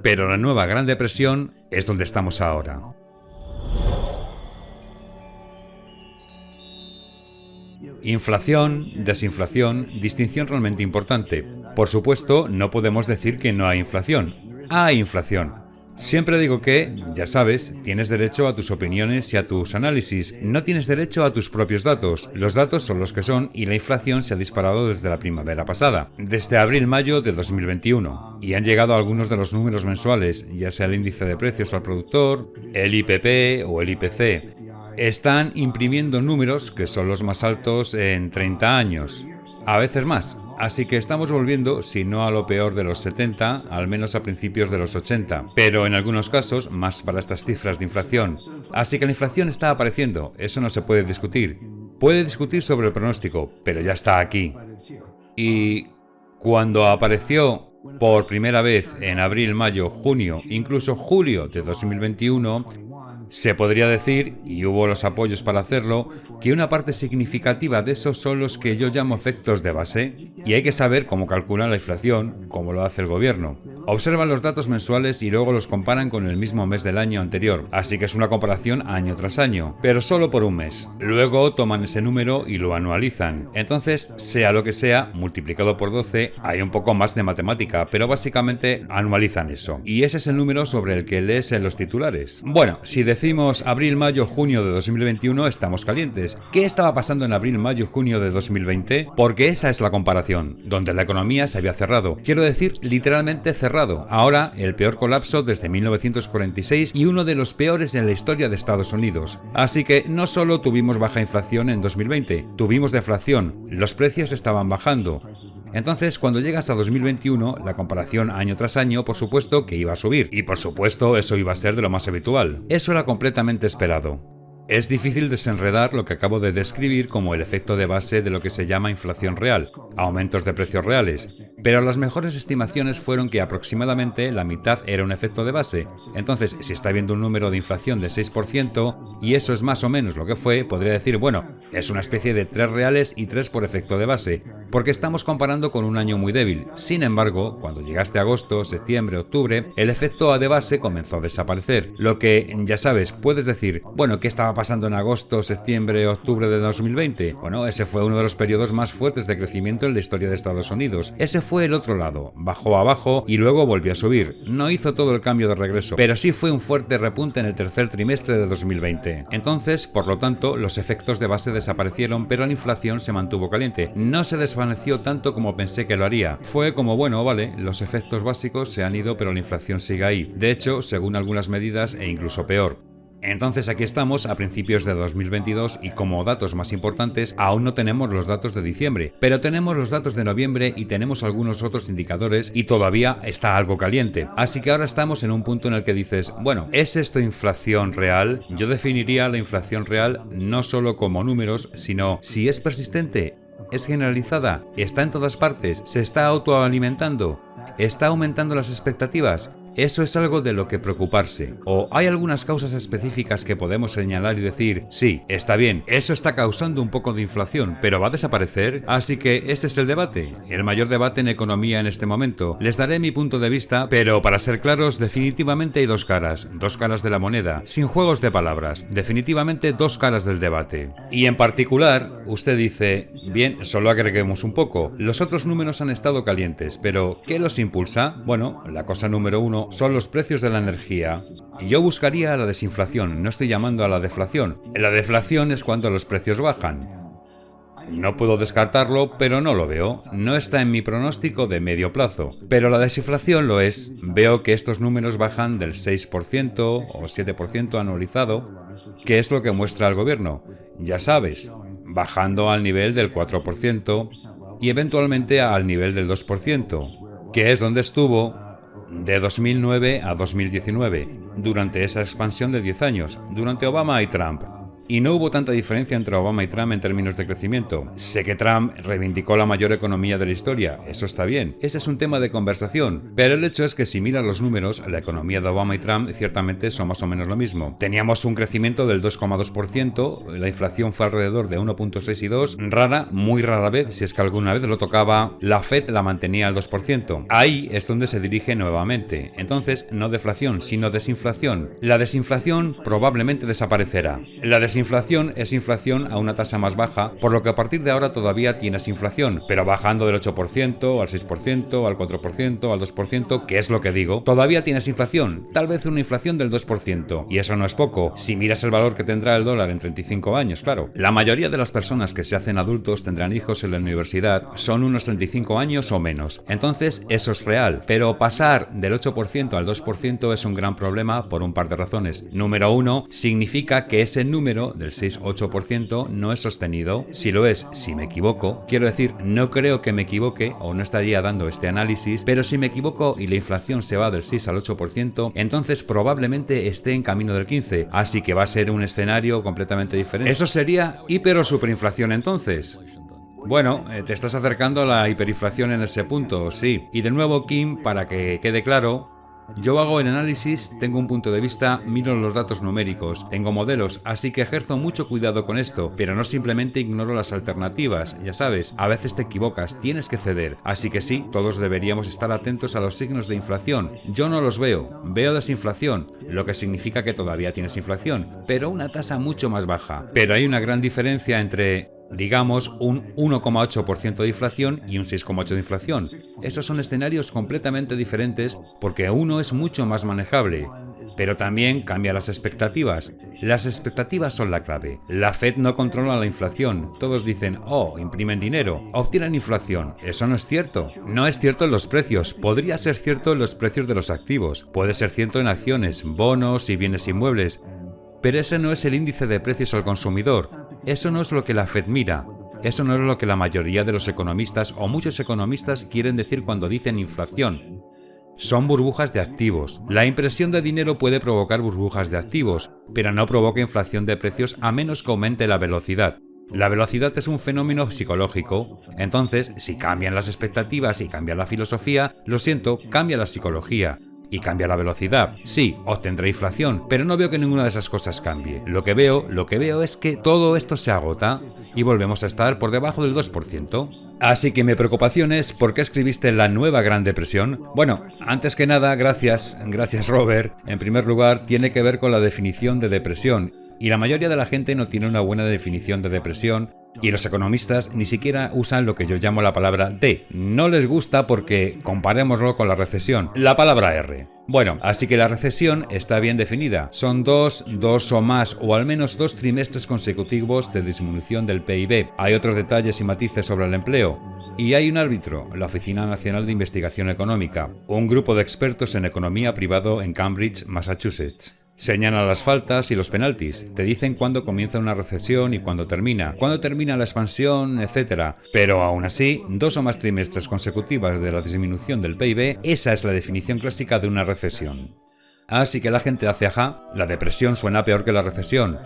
Pero la nueva Gran Depresión es donde estamos ahora. Inflación, desinflación, distinción realmente importante. Por supuesto, no podemos decir que no hay inflación. Hay inflación. Siempre digo que, ya sabes, tienes derecho a tus opiniones y a tus análisis. No tienes derecho a tus propios datos. Los datos son los que son y la inflación se ha disparado desde la primavera pasada, desde abril-mayo de 2021. Y han llegado algunos de los números mensuales, ya sea el índice de precios al productor, el IPP o el IPC. Están imprimiendo números que son los más altos en 30 años, a veces más. Así que estamos volviendo, si no a lo peor de los 70, al menos a principios de los 80. Pero en algunos casos, más para estas cifras de inflación. Así que la inflación está apareciendo, eso no se puede discutir. Puede discutir sobre el pronóstico, pero ya está aquí. Y cuando apareció por primera vez en abril, mayo, junio, incluso julio de 2021, se podría decir, y hubo los apoyos para hacerlo, que una parte significativa de esos son los que yo llamo efectos de base, y hay que saber cómo calcular la inflación, como lo hace el gobierno. Observan los datos mensuales y luego los comparan con el mismo mes del año anterior, así que es una comparación año tras año, pero solo por un mes. Luego toman ese número y lo anualizan. Entonces, sea lo que sea, multiplicado por 12, hay un poco más de matemática, pero básicamente anualizan eso. Y ese es el número sobre el que lees en los titulares. Bueno, si decimos abril, mayo, junio de 2021, estamos calientes. ¿Qué estaba pasando en abril, mayo, junio de 2020? Porque esa es la comparación, donde la economía se había cerrado. Quiero decir, literalmente cerrado. Ahora, el peor colapso desde 1946 y uno de los peores en la historia de Estados Unidos. Así que no solo tuvimos baja inflación en 2020, tuvimos deflación. Los precios estaban bajando. Entonces, cuando llegas a 2021, la comparación año tras año, por supuesto que iba a subir. Y por supuesto, eso iba a ser de lo más habitual. Eso era completamente esperado. Es difícil desenredar lo que acabo de describir como el efecto de base de lo que se llama inflación real, aumentos de precios reales, pero las mejores estimaciones fueron que aproximadamente la mitad era un efecto de base. Entonces, si está viendo un número de inflación de 6%, y eso es más o menos lo que fue, podría decir, bueno, es una especie de 3 reales y 3 por efecto de base, porque estamos comparando con un año muy débil. Sin embargo, cuando llegaste a agosto, septiembre, octubre, el efecto de base comenzó a desaparecer, lo que, ya sabes, puedes decir, bueno, ¿qué estaba pasando en agosto, septiembre, octubre de 2020? Bueno, ese fue uno de los periodos más fuertes de crecimiento en la historia de Estados Unidos. Ese fue el otro lado. Bajó abajo y luego volvió a subir. No hizo todo el cambio de regreso, pero sí fue un fuerte repunte en el tercer trimestre de 2020. Entonces, por lo tanto, los efectos de base desaparecieron, pero la inflación se mantuvo caliente. No se desvaneció tanto como pensé que lo haría. Fue como, bueno, vale, los efectos básicos se han ido, pero la inflación sigue ahí. De hecho, según algunas medidas, e incluso peor. Entonces aquí estamos a principios de 2022 y como datos más importantes aún no tenemos los datos de diciembre, pero tenemos los datos de noviembre y tenemos algunos otros indicadores y todavía está algo caliente. Así que ahora estamos en un punto en el que dices, bueno, ¿es esto inflación real? Yo definiría la inflación real no solo como números, sino si es persistente, es generalizada, está en todas partes, se está autoalimentando, está aumentando las expectativas. Eso es algo de lo que preocuparse. ¿O hay algunas causas específicas que podemos señalar y decir, sí, está bien, eso está causando un poco de inflación, pero va a desaparecer? Así que ese es el debate, el mayor debate en economía en este momento. Les daré mi punto de vista, pero para ser claros, definitivamente hay dos caras de la moneda, sin juegos de palabras, definitivamente dos caras del debate. Y en particular, usted dice, bien, solo agreguemos un poco, los otros números han estado calientes, pero ¿qué los impulsa? Bueno, la cosa número uno son los precios de la energía. Y yo buscaría la desinflación, no estoy llamando a la deflación. La deflación es cuando los precios bajan. No puedo descartarlo, pero no lo veo. No está en mi pronóstico de medio plazo. Pero la desinflación lo es. Veo que estos números bajan del 6% o 7% anualizado, que es lo que muestra el gobierno. Ya sabes, bajando al nivel del 4% y eventualmente al nivel del 2%, que es donde estuvo de 2009 a 2019, durante esa expansión de 10 años, durante Obama y Trump. Y no hubo tanta diferencia entre Obama y Trump en términos de crecimiento. Sé que Trump reivindicó la mayor economía de la historia, eso está bien, ese es un tema de conversación, pero el hecho es que si miras los números, la economía de Obama y Trump ciertamente son más o menos lo mismo. Teníamos un crecimiento del 2,2%, la inflación fue alrededor de 1,6 y 2, muy rara vez, si es que alguna vez lo tocaba, la Fed la mantenía al 2%. Ahí es donde se dirige nuevamente. Entonces, no deflación, sino desinflación. La desinflación probablemente desaparecerá. La desinflación es inflación a una tasa más baja, por lo que a partir de ahora todavía tienes inflación, pero bajando del 8% al 6%, al 4%, al 2%, que es lo que digo, todavía tienes inflación, tal vez una inflación del 2%, y eso no es poco, si miras el valor que tendrá el dólar en 35 años, claro. La mayoría de las personas que se hacen adultos tendrán hijos en la universidad, son unos 35 años o menos, entonces eso es real, pero pasar del 8% al 2% es un gran problema por un par de razones. Número uno, significa que ese número del 6-8% no es sostenido. Si lo es, si me equivoco, quiero decir, no creo que me equivoque o no estaría dando este análisis, pero si me equivoco y la inflación se va del 6 al 8%, entonces probablemente esté en camino del 15%, así que va a ser un escenario completamente diferente. Eso sería hiper o superinflación entonces. Bueno, te estás acercando a la hiperinflación en ese punto, sí. Y de nuevo, Kim, para que quede claro, yo hago el análisis, tengo un punto de vista, miro los datos numéricos, tengo modelos, así que ejerzo mucho cuidado con esto, pero no simplemente ignoro las alternativas, ya sabes, a veces te equivocas, tienes que ceder, así que sí, todos deberíamos estar atentos a los signos de inflación. Yo no los veo, veo desinflación, lo que significa que todavía tienes inflación, pero una tasa mucho más baja. Pero hay una gran diferencia entre, digamos, un 1,8% de inflación y un 6,8% de inflación. Esos son escenarios completamente diferentes porque uno es mucho más manejable. Pero también cambia las expectativas. Las expectativas son la clave. La Fed no controla la inflación. Todos dicen, oh, imprimen dinero, obtienen inflación. Eso no es cierto. No es cierto en los precios. Podría ser cierto en los precios de los activos. Puede ser cierto en acciones, bonos y bienes inmuebles. Pero ese no es el índice de precios al consumidor. Eso no es lo que la Fed mira. Eso no es lo que la mayoría de los economistas o muchos economistas quieren decir cuando dicen inflación. Son burbujas de activos. La impresión de dinero puede provocar burbujas de activos, pero no provoca inflación de precios a menos que aumente la velocidad. La velocidad es un fenómeno psicológico. Entonces, si cambian las expectativas y cambia la filosofía, lo siento, cambia la psicología. Y cambia la velocidad. Sí, obtendrá inflación, pero no veo que ninguna de esas cosas cambie. Lo que veo es que todo esto se agota y volvemos a estar por debajo del 2%. Así que mi preocupación es, ¿por qué escribiste la nueva Gran Depresión? Bueno, antes que nada, gracias Robert. En primer lugar, tiene que ver con la definición de depresión. Y la mayoría de la gente no tiene una buena definición de depresión. Y los economistas ni siquiera usan lo que yo llamo la palabra D. No les gusta porque comparémoslo con la recesión, la palabra R. Bueno, así que la recesión está bien definida. Son dos o más, o al menos 2 trimestres consecutivos de disminución del PIB. Hay otros detalles y matices sobre el empleo. Y hay un árbitro, la Oficina Nacional de Investigación Económica, un grupo de expertos en economía privado en Cambridge, Massachusetts. Señalan las faltas y los penaltis, te dicen cuándo comienza una recesión y cuándo termina la expansión, etc. Pero aún así, 2 o más trimestres consecutivos de la disminución del PIB, esa es la definición clásica de una recesión. Así que la gente hace ajá, la depresión suena peor que la recesión.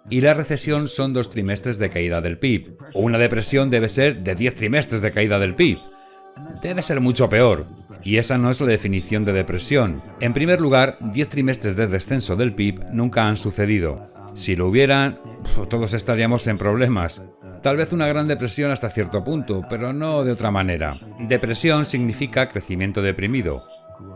Y la recesión son 2 trimestres de caída del PIB. Una depresión debe ser de 10 trimestres de caída del PIB. Debe ser mucho peor. Y esa no es la definición de depresión. En primer lugar, 10 trimestres de descenso del PIB nunca han sucedido. Si lo hubieran, todos estaríamos en problemas. Tal vez una gran depresión hasta cierto punto, pero no de otra manera. Depresión significa crecimiento deprimido,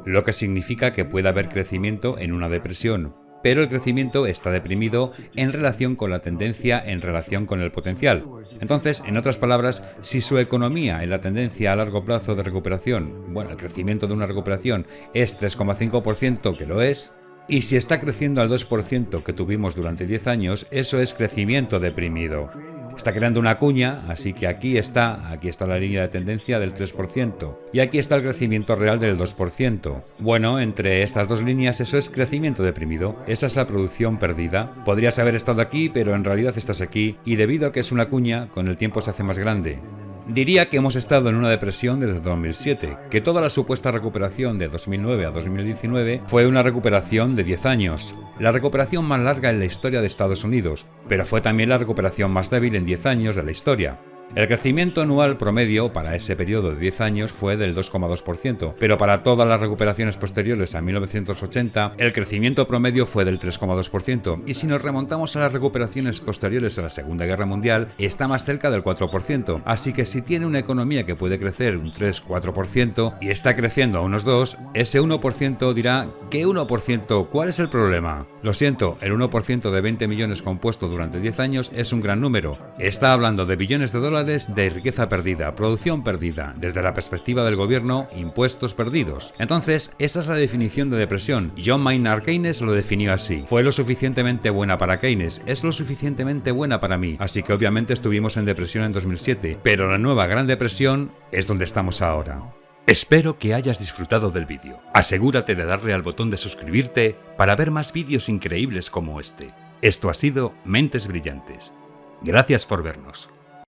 lo que significa que puede haber crecimiento en una depresión. Pero el crecimiento está deprimido en relación con la tendencia, en relación con el potencial. Entonces, en otras palabras, si su economía en la tendencia a largo plazo de recuperación, bueno, el crecimiento de una recuperación es 3,5%, que lo es, y si está creciendo al 2% que tuvimos durante 10 años, eso es crecimiento deprimido. Está creando una cuña, así que aquí está la línea de tendencia del 3%. Y aquí está el crecimiento real del 2%. Bueno, entre estas dos líneas eso es crecimiento deprimido. Esa es la producción perdida. Podrías haber estado aquí, pero en realidad estás aquí. Y debido a que es una cuña, con el tiempo se hace más grande. Diría que hemos estado en una depresión desde 2007, que toda la supuesta recuperación de 2009 a 2019 fue una recuperación de 10 años, la recuperación más larga en la historia de Estados Unidos, pero fue también la recuperación más débil en 10 años de la historia. El crecimiento anual promedio para ese periodo de 10 años fue del 2,2%, pero para todas las recuperaciones posteriores a 1980, el crecimiento promedio fue del 3,2%, y si nos remontamos a las recuperaciones posteriores a la Segunda Guerra Mundial, está más cerca del 4%, así que si tiene una economía que puede crecer un 3-4% y está creciendo a unos 2, ese 1% dirá, ¿qué 1%? ¿Cuál es el problema? Lo siento, el 1% de 20 millones compuesto durante 10 años es un gran número. Está hablando de billones de dólares de riqueza perdida, producción perdida, desde la perspectiva del gobierno, impuestos perdidos. Entonces, esa es la definición de depresión. John Maynard Keynes lo definió así. Fue lo suficientemente buena para Keynes, es lo suficientemente buena para mí, así que obviamente estuvimos en depresión en 2007, pero la nueva Gran Depresión es donde estamos ahora. Espero que hayas disfrutado del vídeo. Asegúrate de darle al botón de suscribirte para ver más vídeos increíbles como este. Esto ha sido Mentes Brillantes. Gracias por vernos.